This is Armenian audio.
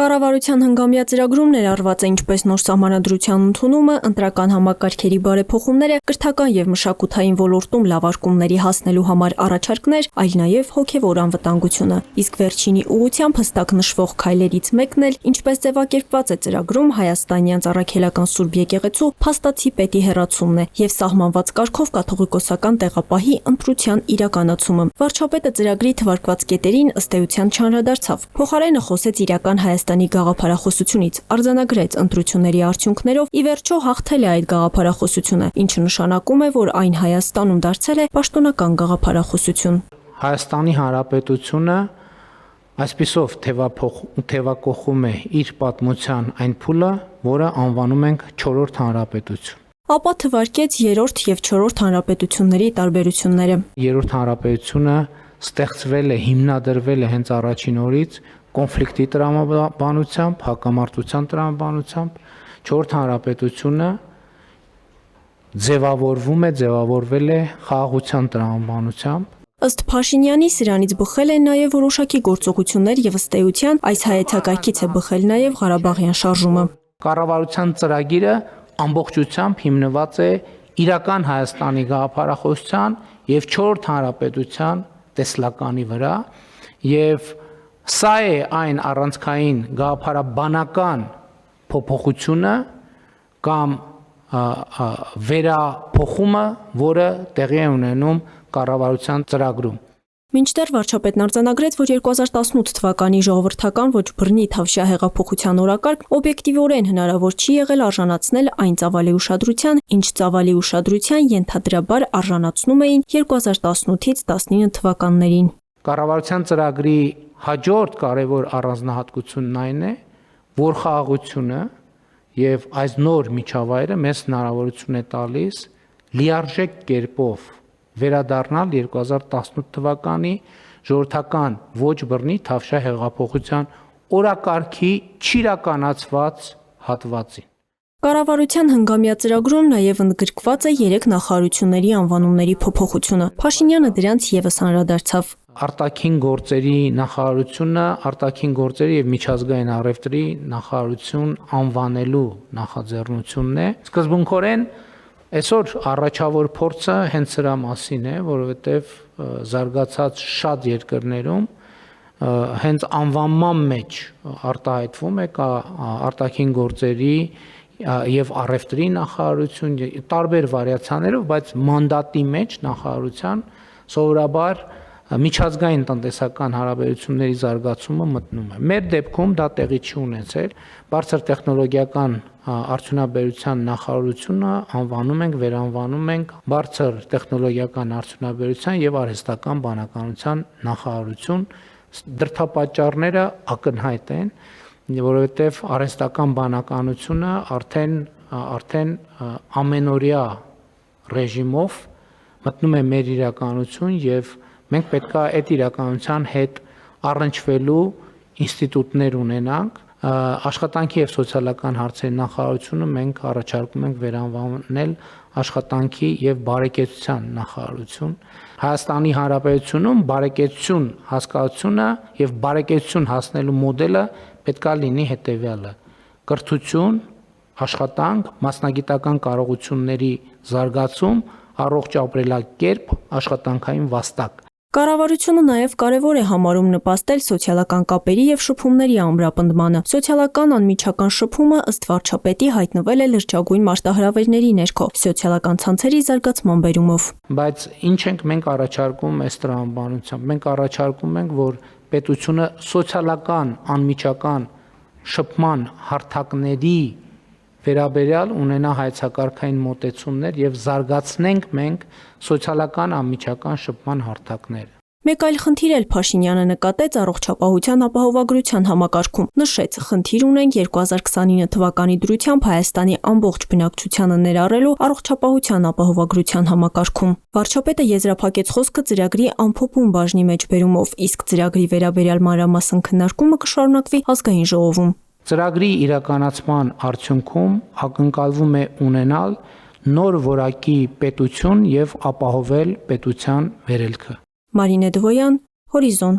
Կառավարության հնգամյա ծրագրում ներառված է ինչպես նոր սահմանադրության ընդունումը, ընտրական համակարգերի բարեփոխումները, կրթական եւ մշակութային ոլորտում լավարկումների հասնելու համար առաջարկներ, այլ նաեւ հոգեվոր անվտանգությունը։ Իսկ վերջինի ուղղությամբ հստակ նշվող քայլերից մեկն էլ, ինչպես ձևակերպված է ծրագրում, հայաստանյան առաքելական Սուրբ եկեղեցու փաստացի պետի հեռացումն է եւ սահմանված կարգով կաթողիկոսական տեղապահի ընտրության իրականացումը։ Վարչապետը ծրագրի թվարկված կետերին ըստ էության չանդրադարձավ։ Փոխարենը խոսեց իրական Հայաստանի գաղափարախոսությունից, արձանագրեց ընտրությունների արդյունքներով ի վերջո հաղթել է այդ գաղափարախոսությունը, ինչը նշանակում է, որ այն Հայաստանում դարձել է պաշտոնական գաղափարախոսություն։ Հայաստանի Հանրապետությունը այսպիսով թևակողում է իր պատմության այն փուլը, որը անվանում ենք 4-րդ հանրապետություն։ Ապա թվարկեց 3-րդ եւ 4-րդ հանրապետությունների տարբերությունները։ 3-րդ հանրապետությունը ստեղծվել է, հիմնադրվել է հենց առաջին օրից կոնֆլիկտի տրամաբանությամբ, հակամարտության տրամաբանությամբ, 4-րդ հանրապետությունը ձևավորվել է խաղաղության տրամաբանությամբ։ Ըստ Փաշինյանի սրանից բխել են նաև որոշակի գործողություններ եւ ըստ էության այս հայեցակարգից է բխել նաև Ղարաբաղյան շարժումը։ Կառավարության ծրագիրը ամբողջությամբ հիմնված է իրական Հայաստանի գաղափարախոսության եւ 4-րդ հանրապետության տեսլականի վրա եւ սա է այն առանցքային գաղափարաբանական փոփոխությունը կամ վերափոխումը, որը տեղի է ունենում կառավարության ծրագրում։ Մինչդեռ վարչապետն արձանագրեց, որ 2018 թվականի ժողովրդական ոչ բռնի Թավշյա հեղափոխության օրակարգ օբյեկտիվորեն հնարավոր չի եղել արժանացնել այն ծավալի ուշադրության, ինչ ծավալի ուշադրության ենթադրաբար արժանացնում էին 2018-ից 19 թվականներին։ Կառավարության ծրագրի հաջորդ կարևոր առանձնահատկությունն այն է, որ խաղաղությունը եւ այս նոր միջավայրը մեզ հնարավորություն է տալիս լիարժեք կերպով վերադառնալ 2018 թվականի ժողովրդական ոչ բռնի Թավշյա հեղափոխության օրակարգի չիրականացված հատվածին։ Կառավարության հնգամյա ծրագրում նաև ընդգրկված է 3 նախարարությունների անվանումների փոփոխությունը։ Փաշինյանը դրանց եւս անդրադարձավ։ Արտաքին գործերի նախարարությունը արտաքին գործերի եւ միջազգային առևտրի նախարարություն անվանելու նախաձեռնությունն է։ Սկզբունքորեն այսօր առաջավոր փորձը հենց սրա մասին է, որովհետեւ զարգացած շատ երկրներում հենց անվանման մեջ արտահայտվում է կա արտաքին գործերի եւ առևտրի նախարարություն տարբեր վարիացիաներով, բայց մանդատի մեջ նախարարության սովորաբար միջազգային տնտեսական հարաբերությունների զարգացումը մտնում է։ Մեր դեպքում դա տեղի չի ունեցել։ Բարձր տեխնոլոգիական արդյունաբերության նախարարությունը վերանվանում ենք բարձր տեխնոլոգիական արդյունաբերության եւ արհեստական բանականության նախարարություն։ Դրդապատճառները ակնհայտ են, որովհետեւ արհեստական բանականությունը արդեն ամենօրյա ռեժիմով մտնում է մեր իրականություն եւ մենք պետք է այդ իրականության հետ առնչվելու ինստիտուտներ ունենանք։ Աշխատանքի եւ սոցիալական հարցերի նախարարությունը մենք առաջարկում ենք վերանվանել աշխատանքի եւ բարեկեցության նախարարություն։ Հայաստանի Հանրապետությունում բարեկեցություն հասկացությունը եւ բարեկեցություն հասնելու մոդելը պետք է լինի հետեւյալը. կրթություն, աշխատանք, մասնագիտական կարողությունների զարգացում, առողջ ապրելակերպ, աշխատանքային վաստակ։ Կառավարությունը նաև կարևոր է համարում նպաստել սոցիալական կապերի եւ շփումների ամրապնդմանը։ Սոցիալական անմիջական շփումը ըստ վարչապետի հայտնվել է լրջագույն մարտահրավերների ներքո, սոցիալական ցանցերի զարգացման բերումով։ Բայց ինչ ենք մենք առաջարկում այս տրամաբանությամբ։ Մենք առաջարկում ենք, որ պետությունը սոցիալական անմիջական շփման հարթակների վերաբերյալ ունենա հայեցակարգային մոտեցումներ եւ զարգացնենք մենք սոցիալական անմիջական շփման հարթակները։ Մեկ այլ խնդիր էլ Փաշինյանը նկատեց առողջապահության ապահովագրության համակարգում։ Նշեց, խնդիր ունենք 2029 թվականի դրությամբ Հայաստանի ամբողջ բնակչությանը ներառելու առողջապահության ապահովագրության համակարգում։ Վարչապետը եզրափակեց խոսքը ծրագրի ամփոփում բաժնի մեջ բերումով, իսկ ծրագրի վերաբերյալ մանրամասն քննարկումը կշարունակվի ազգային ժողովում։ Ծրագրի իրականացման արդյունքում ակնկալվում է ունենալ նոր որակի պետություն եւ ապահովել պետության վերելքը։ Մարինե Դվոյան, Հորիզոն։